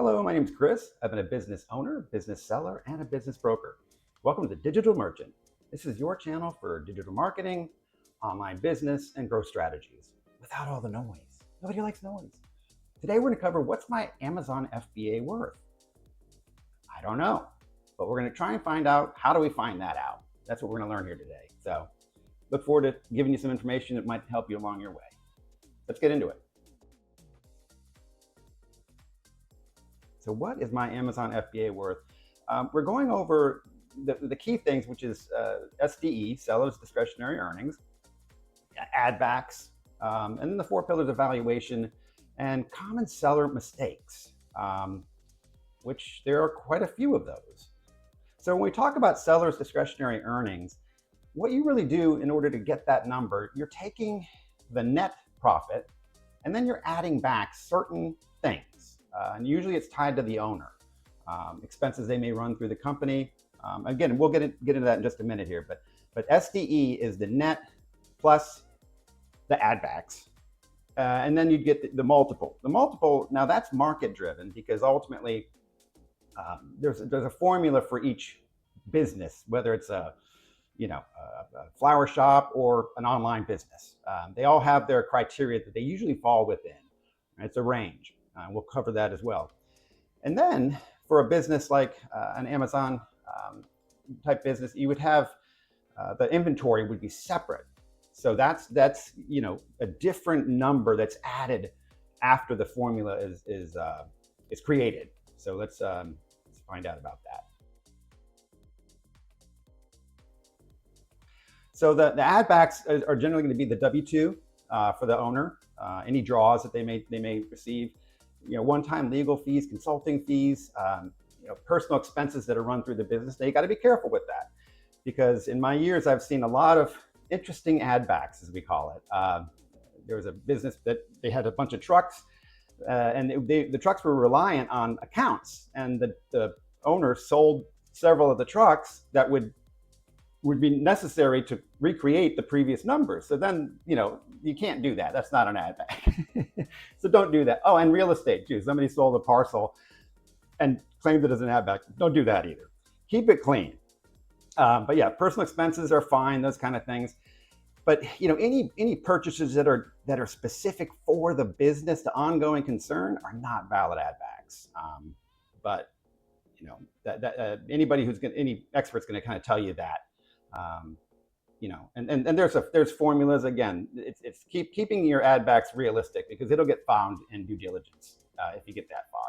Hello, my name is Chris. I've been a business owner, business seller, and a business broker. Welcome to Digital Merchant. This is your channel for digital marketing, online business, and growth strategies without all the noise. Nobody likes noise. Today we're going to cover what's my Amazon FBA worth. I don't know, but we're going to try and find out how do we find that out. That's what we're going to learn here today. So look forward to giving you some information that might help you along your way. Let's get into it. So what is my Amazon FBA worth? We're going over the key things, which is SDE, seller's discretionary earnings, add backs, and then the 4 pillars of valuation and common seller mistakes, which there are quite a few of those. So when we talk about seller's discretionary earnings, what you really do in order to get that number, you're taking the net profit and then you're adding back certain things. And usually it's tied to the owner. Expenses they may run through the company. Again, we'll get into that in just a minute here, but SDE is the net plus the add backs. And then you get the multiple. The multiple, now that's market driven because ultimately there's a formula for each business, whether it's a flower shop or an online business. They all have their criteria that they usually fall within. It's a range. We'll cover that as well. And then for a business like an Amazon type business, you would have the inventory would be separate. So that's a different number that's added after the formula is created. So let's find out about that. So the add backs are generally going to be the W-2 for the owner, any draws that they may receive. One-time legal fees, consulting fees, personal expenses that are run through the business. Now you got to be careful with that because in my years, I've seen a lot of interesting add backs, as we call it. There was a business that they had a bunch of trucks and the trucks were reliant on accounts, and the owner sold several of the trucks that would be necessary to recreate the previous numbers. So then, you can't do that. That's not an add back. So don't do that. Oh, and real estate too. Somebody sold a parcel and claimed it as an add back. Don't do that either. Keep it clean. But yeah, personal expenses are fine, those kind of things. But any purchases that are specific for the business, the ongoing concern, are not valid add backs. But anybody any expert's going to kind of tell you that. And there's formulas. Again, it's keeping your add backs realistic because it'll get found in due diligence if you get that far.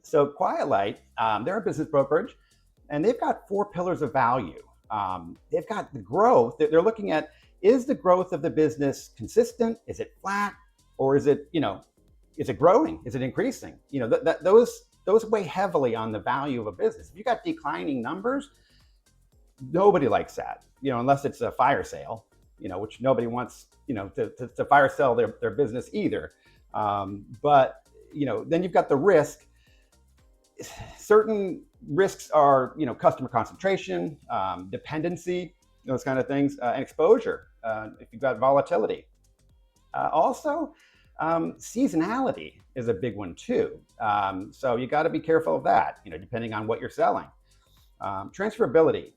So Quiet Light, they're a business brokerage, and they've got 4 pillars of value. They've got the growth. They're looking at, is the growth of the business consistent? Is it flat? Or is it growing? Is it increasing? Those weigh heavily on the value of a business. If you got declining numbers, nobody likes that, unless it's a fire sale, which nobody wants, to fire sell their business either. But then you've got the risk. Certain risks are, customer concentration, dependency, those kind of things, and exposure, if you've got volatility. Also, seasonality is a big one too. So you got to be careful of that, depending on what you're selling. Transferability.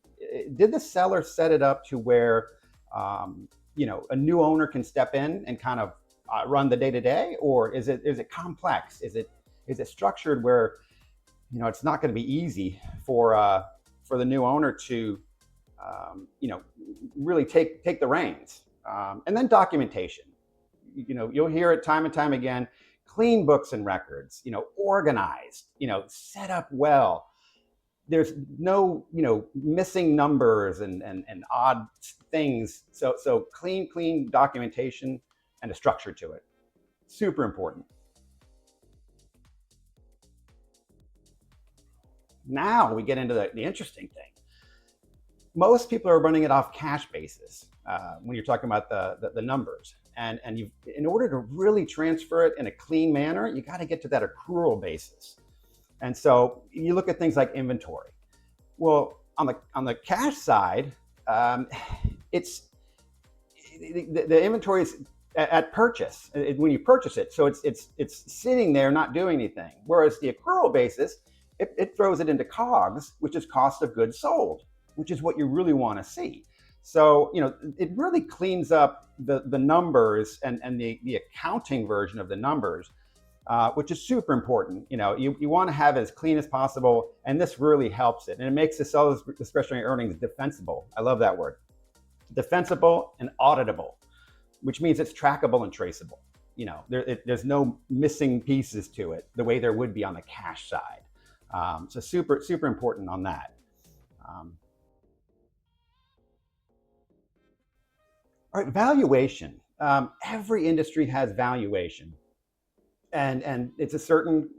Did the seller set it up to where, a new owner can step in and kind of run the day-to-day, or is it complex? Is it structured where, it's not going to be easy for the new owner to, really take the reins. And then documentation. You'll hear it time and time again. Clean books and records, organized, set up well. There's no, missing numbers and odd things. So clean documentation and a structure to it. Super important. Now we get into the interesting thing. Most people are running it off cash basis when you're talking about the numbers. And in order to really transfer it in a clean manner, you got to get to that accrual basis. And so you look at things like inventory. Well, on the cash side, it's the inventory is at purchase, when you purchase it. So it's sitting there not doing anything. Whereas the accrual basis, it throws it into COGS, which is cost of goods sold, which is what you really want to see. So, it really cleans up the numbers and the accounting version of the numbers, which is super important. You want to have it as clean as possible, and this really helps it. And it makes the seller's discretionary earnings defensible. I love that word. Defensible and auditable, which means it's trackable and traceable. There's no missing pieces to it the way there would be on the cash side. So super, super important on that. All right, valuation. Every industry has valuation, and it's a certain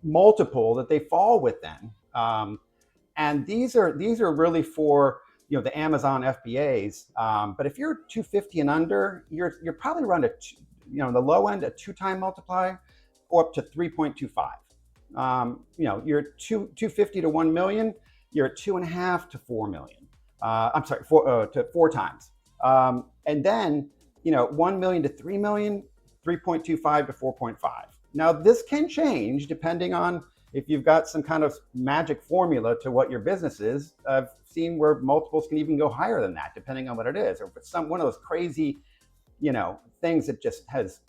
multiple that they fall within. And these are really for the Amazon FBAs. But if you're 250 and under, you're probably around the low end a 2-time multiplier, or up to 3.25. You're 250 to 1 million, you're at 2.5 to 4 million. I'm sorry, to 4 times. And then 1 million to 3 million, 3.25 to 4.5. Now this can change depending on if you've got some kind of magic formula to what your business is. I've seen where multiples can even go higher than that, depending on what it is. Or if it's one of those crazy, things that just has,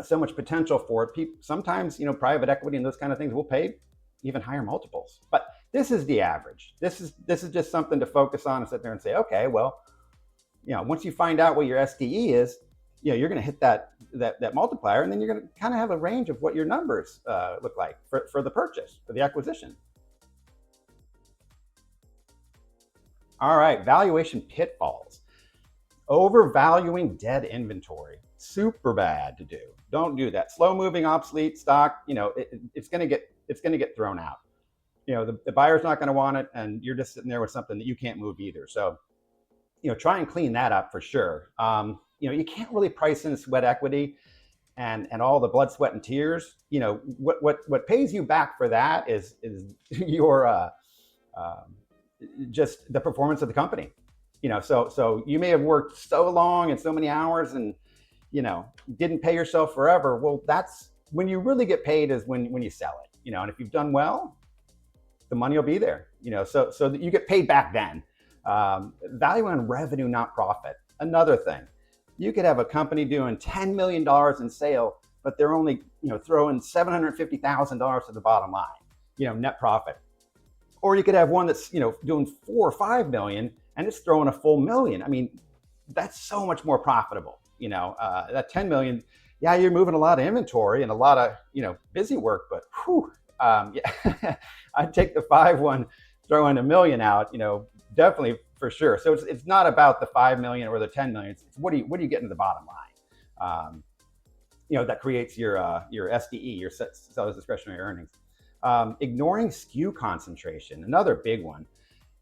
so much potential for it. Sometimes, private equity and those kind of things will pay even higher multiples. But this is the average. This is just something to focus on and sit there and say, okay, well, once you find out what your SDE is, you're going to hit that multiplier, and then you're going to kind of have a range of what your numbers look like for the purchase, for the acquisition. All right, valuation pitfalls. Overvaluing dead inventory. Super bad to do. Don't do that. Slow moving, obsolete stock, it's going to get thrown out. The buyer's not going to want it, and you're just sitting there with something that you can't move either. So, try and clean that up for sure. You can't really price in sweat equity and all the blood, sweat, and tears. What pays you back for that is your just the performance of the company. So you may have worked so long and so many hours and didn't pay yourself forever. Well, that's when you really get paid, is when you sell it. And if you've done well, the money will be there. So that you get paid back then. Value on revenue, not profit. Another thing, you could have a company doing $10 million in sale, but they're only throwing $750,000 to the bottom line, net profit. Or you could have one that's doing 4 or 5 million and it's throwing a full million. I mean, that's so much more profitable. That 10 million, yeah, you're moving a lot of inventory and a lot of busy work, but yeah, I'd take the 5 one, throwing $1 million out, definitely, for sure. So it's not about the 5 million or the 10 million. It's what do you get into the bottom line? That creates your SDE, your seller's discretionary earnings. Ignoring SKU concentration, another big one.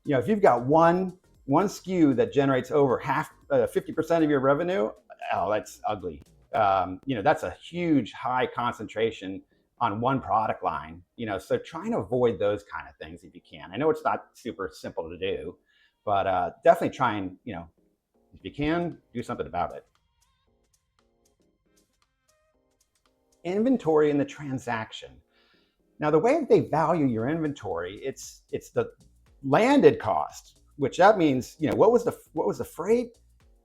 If you've got one SKU that generates over 50% of your revenue, oh, that's ugly. That's a huge high concentration on one product line. So try and avoid those kind of things if you can. I know it's not super simple to do, but definitely try and if you can, do something about it. Inventory in the transaction. Now, the way they value your inventory, it's the landed cost, which that means what was the freight,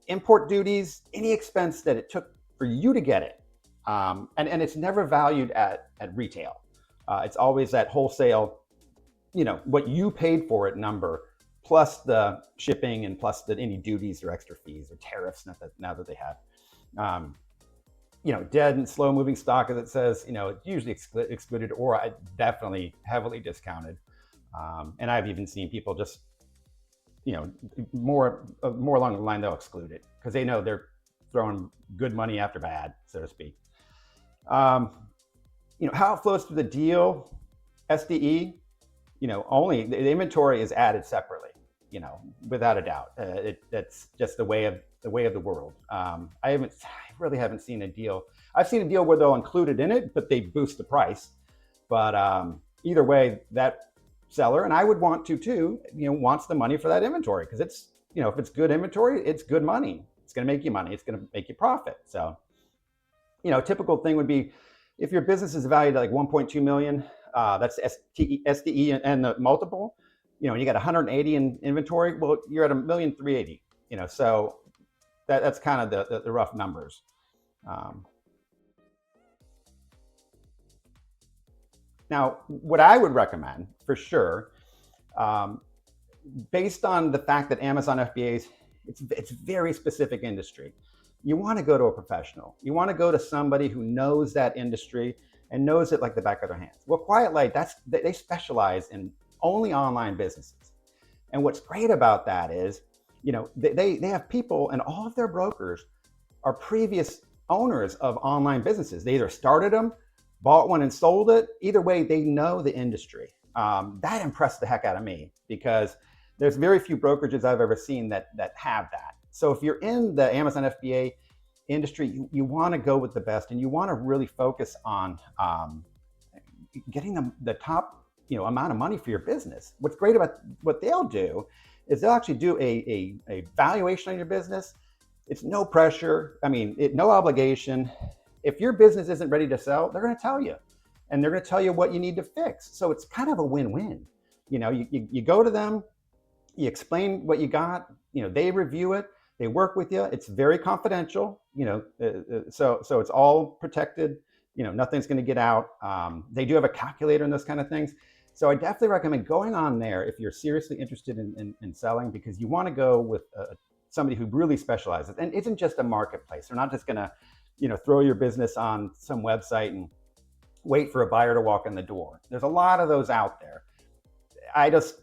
import duties, any expense that it took for you to get it, and it's never valued at retail. It's always at wholesale. What you paid for it number, plus the shipping and plus any duties or extra fees or tariffs now that they have. Dead and slow moving stock, as it says, it's usually excluded or definitely heavily discounted. And I've even seen people just, more along the line, they'll exclude it because they know they're throwing good money after bad, so to speak. How it flows through the deal, SDE, only the inventory is added separately, without a doubt. That's just the way of the world. I really haven't seen a deal. I've seen a deal where they'll include it in it, but they boost the price. But either way, that seller, and I would want to too, wants the money for that inventory because it's, if it's good inventory, it's good money. It's going to make you money. It's going to make you profit. So, a typical thing would be if your business is valued at like 1.2 million, that's SDE and the multiple, and you got 180 in inventory, well, you're at 1,380,000, so that's kind of the rough numbers. Now, what I would recommend for sure, based on the fact that Amazon FBAs, it's very specific industry. You want to go to a professional. You want to go to somebody who knows that industry and knows it like the back of their hands. Well, Quiet Light, they specialize in only online businesses. And what's great about that is, they have people, and all of their brokers are previous owners of online businesses. They either started them, bought one and sold it. Either way, they know the industry. That impressed the heck out of me because there's very few brokerages I've ever seen that have that. So if you're in the Amazon FBA industry, you want to go with the best, and you want to really focus on getting the top amount of money for your business. What's great about what they'll do is they'll actually do a valuation on your business. It's no pressure. I mean, no obligation. If your business isn't ready to sell, they're going to tell you, and they're going to tell you what you need to fix. So it's kind of a win-win. You go to them, you explain what you got. They review it. They work with you. It's very confidential. So it's all protected. Nothing's going to get out. They do have a calculator and those kind of things. So I definitely recommend going on there if you're seriously interested in selling, because you want to go with somebody who really specializes and isn't just a marketplace. They're not just going to throw your business on some website and wait for a buyer to walk in the door. There's a lot of those out there.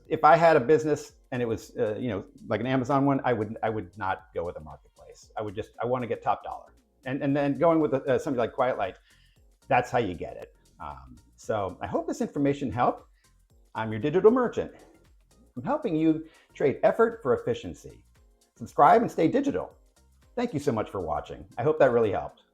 If I had a business and it was like an Amazon one, I would not go with a marketplace. I want to get top dollar, and then going with something like Quiet Light, that's how you get it. So I hope this information helped. I'm your digital merchant. I'm helping you trade effort for efficiency. Subscribe and stay digital. Thank you so much for watching. I hope that really helped.